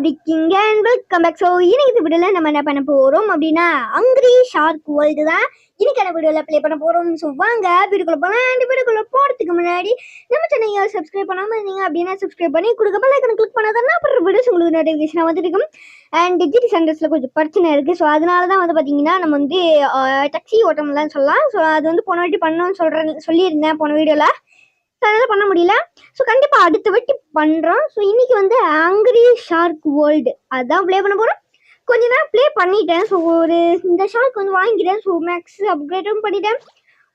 இருக்கீங்க and welcome back. So இன்னைக்கு வீடியோவில் நம்ம என்ன பண்ண போகிறோம் அப்படின்னா ஹங்கிரி ஷார்க் வேர்ல்டு தான் இன்னைக்கான வீடியோவில் ப்ளே பண்ண போகிறோம். ஸோ வாங்க வீடியோக்குள்ள போகலாம். அண்ட் வீடியோக்குள்ள போகிறதுக்கு முன்னாடி நம்ம சேனல் சப்ஸ்கிரைப் பண்ணாமல் இருந்தீங்க அப்படின்னா சப்ஸ்கிரைப் பண்ணி கொடுக்க பெல் ஐக்கனை கிளிக் பண்ணாதான் அப்புறம் வீடியோஸ் உங்களுக்கு நோட்டிஃபிகேஷன் வந்துருக்கும். அண்ட் டிஜிட்டல் சென்டர்ஸில் கொஞ்சம் பிரச்சனை இருக்குது. ஸோ அதனால தான் வந்து பார்த்தீங்கன்னா நம்ம வந்து டாக்ஸி ஓட்டம்லாம் சொல்லலாம். ஸோ அது வந்து போன வாட்டி பண்ணோன்னு சொல்லியிருந்தேன் போன வீடியோவில். ஸோ அதனால் பண்ண முடியல. ஸோ கண்டிப்பாக அடுத்த வாட்டி பண்ணுறோம். ஸோ இன்றைக்கி வந்து ஹங்கிரி ஷார்க் வேர்ல்டு அதுதான் ப்ளே பண்ண போகிறோம். கொஞ்ச நேரம் ப்ளே பண்ணிட்டேன். ஸோ இந்த ஷார்க் வந்து வாங்கிட்டேன். ஸோ மேக்ஸ் அப்கிரேடும் பண்ணிட்டேன்.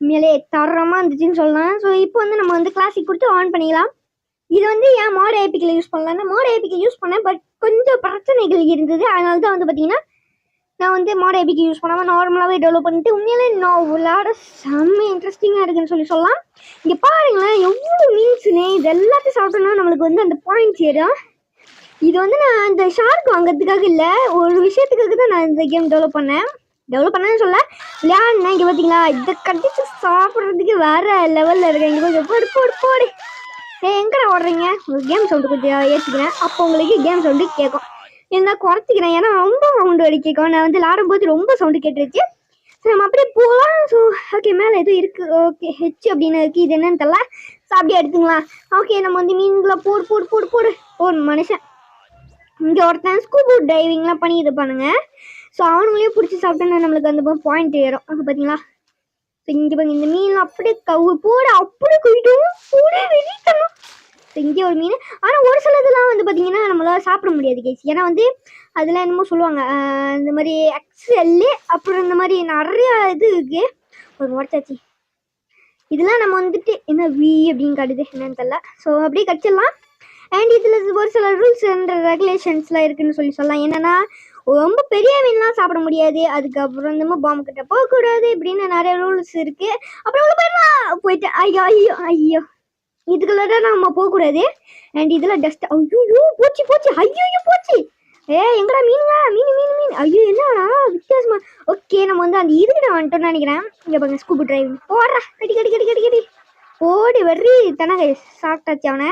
உண்மையிலே தரமாக இருந்துச்சுன்னு சொல்லலாம். ஸோ இப்போ வந்து நம்ம வந்து கிளாசிக் கொடுத்து ஆன் பண்ணிக்கலாம். இது வந்து ஏன் மோட் ஏபிக்கில் யூஸ் பண்ணலான்னா மோட் ஏபிக்கு யூஸ் பண்ணேன். பட் கொஞ்சம் பிரச்சனைகள் இருந்தது. அதனால தான் வந்து பார்த்தீங்கன்னா நான் வந்து மோட் ஏபிக்கு யூஸ் பண்ணாமல் நார்மலாகவே டெவலப் பண்ணிட்டு உண்மையிலே நான் விளையாட செம்ம இன்ட்ரெஸ்டிங்காக இருக்குன்னு சொல்லலாம். இங்கே பாருங்களேன் எவ்வளோ மீன்ஸுன்னு இது எல்லாத்தையும் சாப்பிட்டோன்னா நம்மளுக்கு வந்து அந்த பாயிண்ட்ஸ் ஏறும். இது வந்து நான் இந்த ஷார்க் வாங்கிறதுக்காக இல்லை, ஒரு விஷயத்துக்காக தான் நான் இந்த கேம் டெவலப் பண்ணேன்னு சொல்ல விளையாடுனேன். இங்கே பார்த்தீங்களா இதை கட்டிச்சு சாப்பிட்றதுக்கு வேறு லெவலில் இருக்கேன். இங்கே கொஞ்சம் போடு எங்கடா ஓடுறீங்க? உங்களுக்கு கேம் சவுண்டு கொஞ்சம் ஏற்றிக்கிறேன். அப்போ உங்களுக்கு கேம் சவுண்டு கேட்கும். இருந்தால் குறைச்சிக்கிறேன், ஏன்னா ரொம்ப சவுண்டு அடிக்கும். நான் வந்து விளாடும்போது ரொம்ப சவுண்டு கேட்டுருச்சு. ஸோ நம்ம அப்படியே போகலாம். ஸோ ஓகே மேலே எதுவும் இருக்குது. ஓகே ஹெச் அப்படின்னு இருக்குது. இது என்னன்னு தெரியல. ஸோ அப்படியே எடுத்துக்கலாம். ஓகே நம்ம வந்து மீன்களை போடு மனுஷன். இங்கே ஒருத்தன் ஸ்கூபா டைவிங்லாம் பண்ணி இது பண்ணுங்க. ஸோ அவனுங்களையும் பிடிச்சி சாப்பிட்டோன்னா நம்மளுக்கு அந்த பாயிண்ட் ஏறும். அங்கே பார்த்தீங்களா? ஸோ இங்கே பாருங்க இந்த மீன்லாம் அப்படியே போட அப்படியே போயிட்டோம். வெளியிட்டணும். ஸோ இங்கே ஒரு மீன். ஆனால் ஒரு சிலதெல்லாம் வந்து பார்த்தீங்கன்னா நம்மளால் சாப்பிட முடியாது கேஸ். ஏன்னா வந்து அதில் என்னமோ சொல்லுவாங்க இந்த மாதிரி எக்ஸ்எல்லு அப்புறம் இந்த மாதிரி நிறையா இது இருக்குது. ஒரு உடச்சாச்சு இதெல்லாம் நம்ம வந்துட்டு என்ன வி அப்படின்னு காட்டுது என்னன்னு தெரியல. ஸோ அப்படியே கடிச்சிடலாம். அண்ட் இதில் ஒரு சில ரூல்ஸ் அண்ட் ரெகுலேஷன்ஸ்லாம் இருக்குதுன்னு சொல்லலாம். என்னென்னா ரொம்ப பெரிய மீன்லாம் சாப்பிட முடியாது. அதுக்கப்புறம் இந்த மாதிரி பாம்பு கிட்ட போகக்கூடாது இப்படின்னு நிறைய ரூல்ஸ் இருக்குது. அப்புறம் உள்ள போயிட்டேன். ஐயோ இதுக்குள்ள நம்ம போகக்கூடாது. அண்ட் இதில் டஸ்ட் ஐயோ போச்சு ஐயோ போச்சு. எங்கடா மீன் ஐயோ என்னடா வித்தியாசமா. ஓகே நம்ம வந்து அந்த இதுக்கிட்ட வந்துட்டோம்னு நினைக்கிறேன். இங்கே பாருங்க ஸ்கூபா டிரைவிங் போடுறா கடி ஓடி வர்றி தனகை சாப்பிட்டாச்சு அவனை.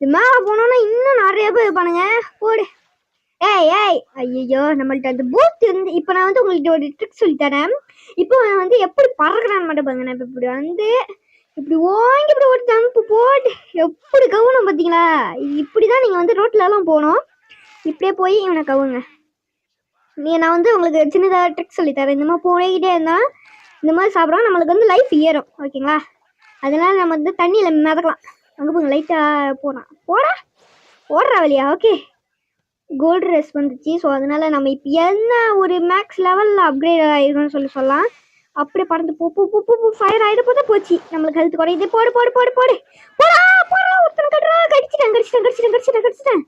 இது மேலே போனோன்னா இன்னும் நிறைய பேர் இருப்பானுங்க. போடு ஏய் ஐயோ நம்மள்ட்ட அந்த பூத் இருந்து. இப்போ நான் வந்து உங்கள்கிட்ட ஒரு ட்ரிக் சொல்லித்தரேன். இப்போ வந்து எப்படி பறக்கிறான்னு மட்டும் பாருங்க. நான் இப்போ இப்படி வந்து இப்படி ஓங்கி இப்படி ஒரு ஜம்ப் போட்டு எப்படி கவுணும் பார்த்தீங்களா? இப்படி தான் நீங்கள் வந்து ரோட்லலாம் போகணும். இப்படியே போய் இவனை கவுங்க. நான் வந்து உங்களுக்கு சின்னதாக ட்ரிக் சொல்லித்தரேன். இந்த மாதிரி போய்கிட்டே இருந்தால் இந்த மாதிரி சாப்பிட்றோம் நம்மளுக்கு வந்து லைஃப் ஏறும். ஓகேங்களா? அதனால் நம்ம வந்து தண்ணியில் மிதக்கலாம். அங்கே போங்க லைட்டாக ஓடுற வழியா. ஓகே கோல்டு ட்ரெஸ் வந்துச்சு. ஸோ அதனால் நம்ம இப்போ என்ன ஒரு மேக்ஸ் லெவலில் அப்கிரேட் ஆகிருக்குன்னு சொல்லலாம். அப்படியே பறந்து போ ஃபயர் ஆகிட போதா போச்சு. நம்மளுக்கு ஹெல்த் குறையுது. போடு ஒருத்தன் கட்டுறா. கடிச்சிட்டேன்.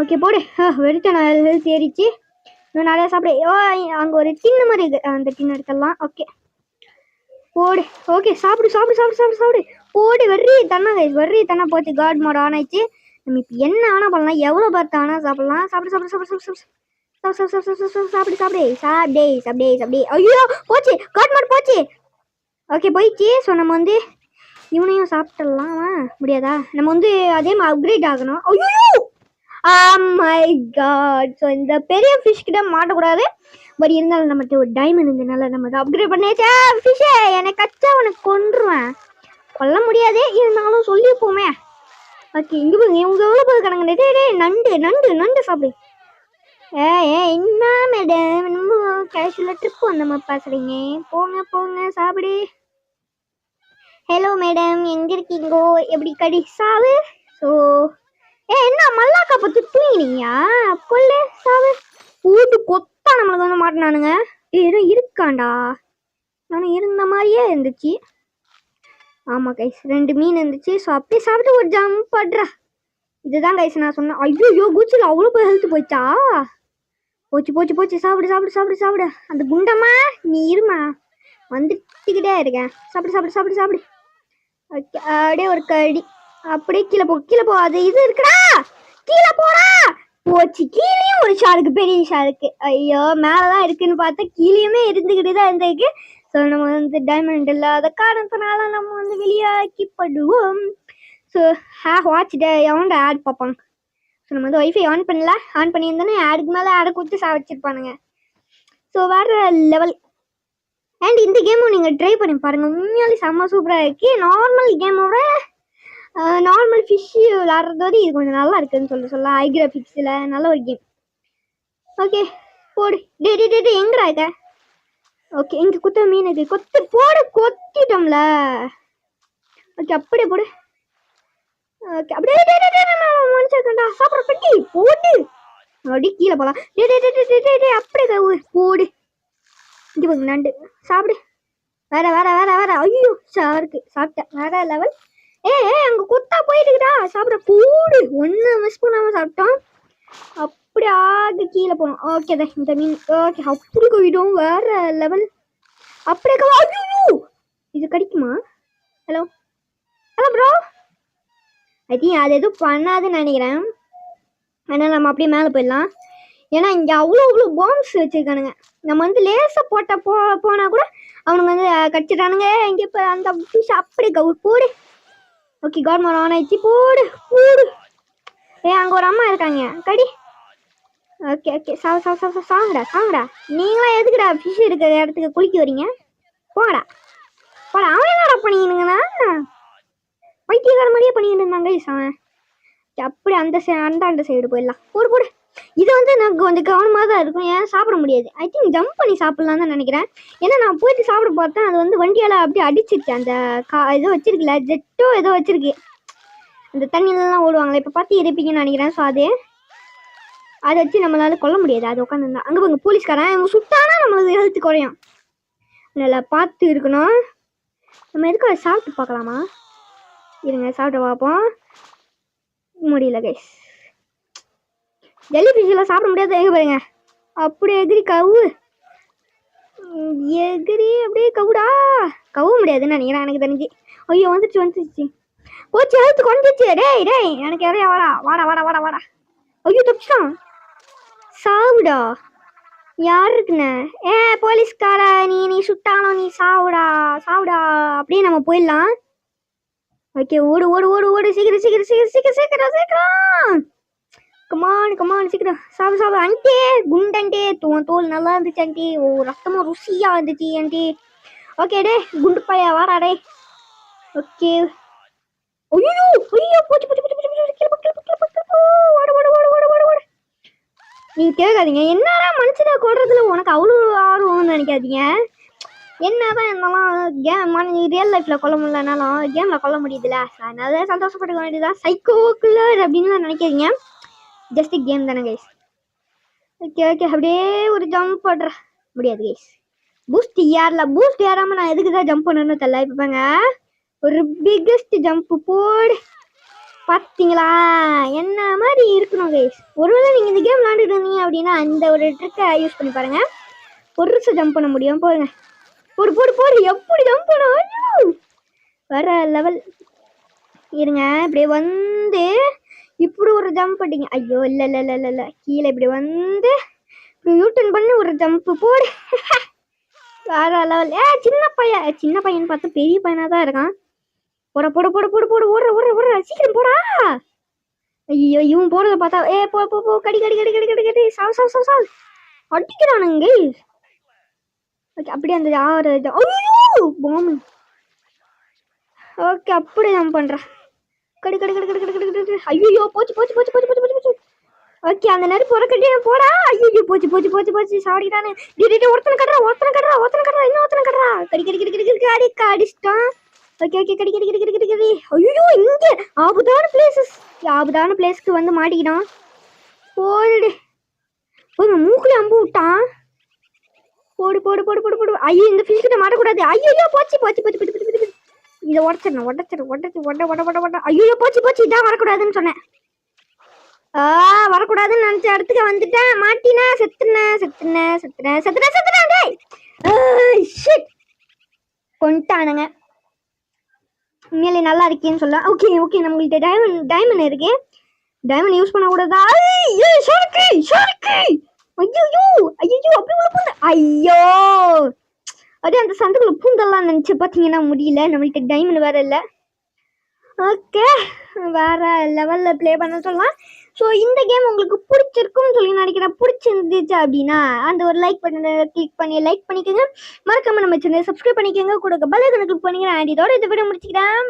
ஓகே போடு. வெறிட்டேன் ஹெல்த் ஏறிச்சு. இன்னும் நிறையா சாப்பிடு. அங்கே ஒரு டின்னு மாதிரி இருக்குது. அந்த டின்னு எடுத்துடலாம். ஓகே போடு. ஓகே சாப்பிடு போடு. வெறி தண்ணா போச்சு. காட் மோட் ஆன் ஆயிடுச்சு. நம்ம இப்போ என்ன வேணால் பண்ணலாம். எவ்வளோ பார்த்து ஆனால் சாப்பிட்லாம். சாப்பிடு. ஐயோ போச்சு. காட் மோட் போச்சு. ஓகே போயிடுச்சு. ஸோ நம்ம வந்து இவனையும் சாப்பிட்டுடலாம். முடியாதா? நம்ம வந்து அதே மாதிரி அப்கிரேட் ஆகணும். ஐயோ மை காட். ஸோ இந்த பெரிய ஃபிஷ் கிட்ட மாட்டக்கூடாது. பட் இருந்தாலும் நம்மகிட்ட ஒரு டைமண்ட் இருந்ததுனால நம்ம அதை அப்கிரேட் பண்ணியாச்சா. ஃபிஷ்ஷே எனக்கு கச்சா உனக்கு கொன்றுவேன். கொல்ல முடியாது இருந்தாலும் சொல்லிப்போமே. ஓகே இங்கே போங்க. இவங்க எவ்வளோ போது கிடங்க. நண்டு சாப்பிடு. என்ன மேடம் நம்ம கேஷுவலாக ட்ரிப் வந்த மாதிரி பேசுகிறீங்க. போங்க சாப்பிடு. ஹலோ மேடம் எங்கே இருக்கீங்கோ? எப்படி கடி சாவு. ஸோ என்ன மல்லாக்கா பற்றி தூங்கினீங்க? கொல்லு சாவு ஊட்டு கொத்தா நம்மளுக்கு வந்து மாட்டினானுங்க. ஏதோ இருக்காண்டா. நானும் இருந்த மாதிரியே இருந்துச்சு. ஆமாம் கைஸ் 2 மீன் இருந்துச்சு. ஸோ அப்படியே சாப்பிட்டு ஒரு ஜம்ப் படுறா. இதுதான் கைஸ் நான் சொன்னேன். ஐயோ குச்சில் அவ்வளோ போய் ஹெல்த் போயிடுச்சா? போச்சு. சாப்பிடு. அந்த குண்டம்மா நீ இருமா வந்துட்டுக்கிட்டே இருக்கேன். சாப்பிடு. ஓகே அப்படியே ஒரு கடி. அப்படியே கீழே போ. அது இது இருக்குடா. கீழே போடா. போச்சு. கீழேயும் ஒரு ஷாருக்கு பெரிய ஷாருக்கு. ஐயோ மேலே தான் இருக்குன்னு பார்த்தா கீழேயுமே இருந்துக்கிட்டு தான் இருந்திருக்கு. ஸோ நம்ம வந்து டைமண்ட் இல்லாத காரணத்தினால நம்ம வந்து வெளியாக்கி படுவோம். ஸோ வாட்ச் எவன்டா ஆட் பார்ப்பாங்க. ஸோ நம்ம வந்து ஒய்ஃபை ஆன் பண்ணல, ஆன் பண்ணியிருந்தோன்னே ஆடுக்கு மேலே ஆடை கொடுத்து வச்சிருப்பானுங்க. ஸோ வேறு லெவல். அண்ட் இந்த கேமும் நீங்கள் ட்ரை பண்ணி பாருங்கள், உண்மையாலே செம்ம சூப்பராக இருக்குது. நார்மல் கேமோட நார்மல் ஃபிஷ்ஷு விளாட்றதோடு இது கொஞ்சம் நல்லா இருக்குதுன்னு சொல்லலாம். ஹை கிராஃபிக்ஸில் நல்ல ஒரு கேம். ஓகே போடு. டே எங்கடா இருக்க? ஓகே இங்கே குத்த மீன் இருக்கு, கொத்து போடு. கொத்திட்டோம்ல. ஓகே அப்படியே போடு. ஓகே அப்படியே மனுஷன்டா சாப்பிட்ற பெட்டி போடு. அப்படி கீழே போகலாம். டே அப்படியே கவு போடு. இங்கே போங்க நண்டு சாப்பிடு. வேற ஐயோ சாருக்கு சாப்பிட்டேன். வேற லெவல். அங்கே கொத்தா போயிட்டுக்குடா சாப்பிட போடு. ஒன்று மிஸ் பண்ணாமல் சாப்பிட்டோம். அப்படி ஆக கீழே போகணும். ஓகே தான் இந்த மீன். ஓகே அப்படி போயிடும். வேற லெவல். அப்படியே ஐயோ இது கிடைக்குமா? Hello bro. ஐ திங்க் அது எதுவும் பண்ணாதுன்னு நினைக்கிறேன். அதனால் நம்ம அப்படியே மேலே போயிடலாம். ஏன்னா இங்கே அவ்வளோ பாம்ஸ் வச்சுருக்கானுங்க. நம்ம வந்து லேசாக போனால் கூட அவனுங்க வந்து கடிச்சிட்டானுங்க. இங்கே இப்போ அந்த ஃபிஷ் அப்படியே போடு. ஓகே கவர்மெண்ட் ஆன் ஆயிடுச்சு. போடு. அங்கே ஒரு அம்மா இருக்காங்க கடி. ஓகே சாங்கடா. நீங்களாம் எதுக்குடா ஃபிஷ் இருக்கிற இடத்துக்கு குளிக்க வரீங்க? போடா. அவன் என்னடா பண்ணிக்கணுங்கண்ணா? பைத்தியக்கார மாதிரியே பண்ணிக்கிட்டு இருந்தாங்க அவன். அப்படி அந்த சைடு போயிடலாம். போடு. இது வந்து எனக்கு கொஞ்சம் கவனமாக தான் இருக்கும். ஏன் சாப்பிட முடியாது. ஐ திங்க் ஜம்ப் பண்ணி சாப்பிட்லாம் தான் நினைக்கிறேன். ஏன்னா நான் போயிட்டு சாப்பிட பார்த்தேன், அது வந்து வண்டியால் அப்படியே அடிச்சிருச்சு. அந்த ஏதோ வச்சிருக்குல்ல, ஜெட்டோ ஏதோ வச்சிருக்கு. அந்த தண்ணியிலலாம் ஓடுவாங்களே, இப்போ பார்த்து இருப்பீங்கன்னு நினைக்கிறேன். ஸோ அதை வச்சு நம்மளால கொல்ல முடியாது. அது உட்காந்துருந்தா அங்கே போங்க போலீஸ்காரன். இவங்க சுட்டானா நம்மளுக்கு ஹெல்த் குறையும். நல்லா பார்த்து இருக்கணும். நம்ம எதுக்கு அதை சாப்பிட்டு பார்க்கலாமா? இருங்க சாப்பிட்டு பார்ப்போம். முடியல கைஸ். ஜெல்லி ஃபிஷ்ஷெல்லாம் சாப்பிட முடியாது. எங்கே பாருங்க அப்படியே எகிரி அப்படியே கவுடா. கவ முடியாதுன்னு நினைக்கிறேன் எனக்கு தெரிஞ்சு. ஐயோ வந்துருச்சு. போச்சு ஹெல்த் குறைஞ்சிச்சு. டேய் எனக்கு யாரையா வாடா. ஐயோ தப்பிச்சான். சாவுடா. யார் இருக்குண்ணே? போலீஸ்கார நீ சுட்டாலும் நீ சாவுடா. அப்படியே நம்ம போயிடலாம். ஓகே ஓடு சீக்கிரம். கமான் சீக்கிரம் சாவு. அண்டே குண்டே தோல் நல்லா இருந்துச்சு ஆண்டி. ரத்தமும் ருசியா இருந்துச்சு ஆண்டி. ஓகே டே குண்டு பையா வாடா டே. ஓகே ஐயோ ஓடு. நீங்க கேட்காதீங்க என்னடா மனுஷனை கொள்றதுல உனக்கு அவ்வளோ ஆர்வம்னு நினைக்காதீங்க. என்னதான் இருந்தாலும் ரியல் லைஃப்ல கொல்ல முடியலனாலும் கேம்ல கொல்ல முடியுதுல்ல, அதனால சந்தோஷப்பட்டுக்க வேண்டியதான். சைக்கோ கில்லர் அப்படின்னு நினைக்காதீங்க, ஜஸ்ட் கேம் தானே கைஸ். ஓகே அப்படியே ஒரு ஜம்ப் பண்ணுற முடியாது கைஸ். பூஸ்ட் ஏறாம நான் எதுக்கு தான் ஜம்ப் பண்ணணும்னு தெரியல. இப்போ பாங்க ஒரு பிக்கஸ்ட் ஜம்ப் போடு. பார்த்தீங்களா என்ன மாதிரி இருக்கணும் கைஸ். ஒருவேளை நீங்கள் இந்த கேம் விளாண்டுட்டு இருந்தீங்க அப்படின்னா அந்த ஒரு ட்ரிக்கை யூஸ் பண்ணி பாருங்க. பொருசை ஜம்ப் பண்ண முடியும். போடுங்க போடு. எப்படி ஜம்ப் பண்ண வர லெவல். இருங்க இப்படியே வந்து இப்படி ஒரு ஜம்ப் பண்ணிங்க. ஐயோ இல்லை கீழே இப்படி வந்து இப்படி யூட்டன் பண்ணி ஒரு ஜம்ப் போடு. வேற லெவல். சின்ன பையன் பார்த்து பெரிய பையனாக தான் இருக்கான். போட ஓடுற சீக்கிரம் போடா. ஐயோ இவன் போடுறத பார்த்தா போ கடி சாவு அடிக்கிறானுங்க. ஓகே அப்படியே அந்த பாம்பு. ஓகே அப்படி நான் பண்றேன். கடி ஐயோ போச்சு. ஓகே அந்த நேரம் போற கட்டி போடா. ஐயோ போச்சு சாடிட்டானே. ஒருத்தனை கட்டுறா இன்னொருத்தனை கட்டுறா. கடி அடிச்சிட்டான். ஓகே கடி. ஐயோ இங்க ஆபத்தான பிளேஸ்க்கு வந்து மாட்டிக்கிட்டான். போடு மூக்குல அம்பு விட்டான். போடு. ஐயோ இந்த ஃபிஷ் கிட்ட மாட்டக்கூடாது. ஐயோ போச்சு. இதை உடச்சிடணும். ஐயோ போச்சு இதான் வரக்கூடாதுன்னு சொன்னேன். வரக்கூடாதுன்னு நினைச்ச இடத்துக்கு வந்துட்டேன். மாட்டினா செத்துனேன். கொண்டானுங்க. உண்மையிலே நல்லா இருக்கேன்னு சொல்ல. ஓகே நம்மள்கிட்ட டைமண்ட் இருக்கு. டைமண்ட் யூஸ் பண்ணக்கூடாதா? ஐயோ அப்படி உள்ள பூந்த. ஐயோ அதே அந்த சந்துக்குள்ள பூந்தெல்லாம் நினைச்சு பார்த்தீங்கன்னா முடியல. நம்மள்கிட்ட டைமண்ட் வேற இல்லை. ஓகே, வேற லெவலில் ப்ளே பண்ண சொல்லலாம். ஸோ இந்த கேம் உங்களுக்கு பிடிச்சிருக்கும்னு சொல்லி நினைக்கிறேன். பிடிச்சிருந்துச்சு அப்படின்னா அந்த ஒரு லைக் பட்டனை கிளிக் பண்ணி லைக் பண்ணிக்கோங்க. மறக்காம நம்ம சேனலை சப்ஸ்கிரைப் பண்ணிக்கோங்க. கூட பெல் ஐகானை கிளிக் பண்ணிக்கிறேன். இதோட இந்த வீடியோ முடிச்சுக்கிறேன்.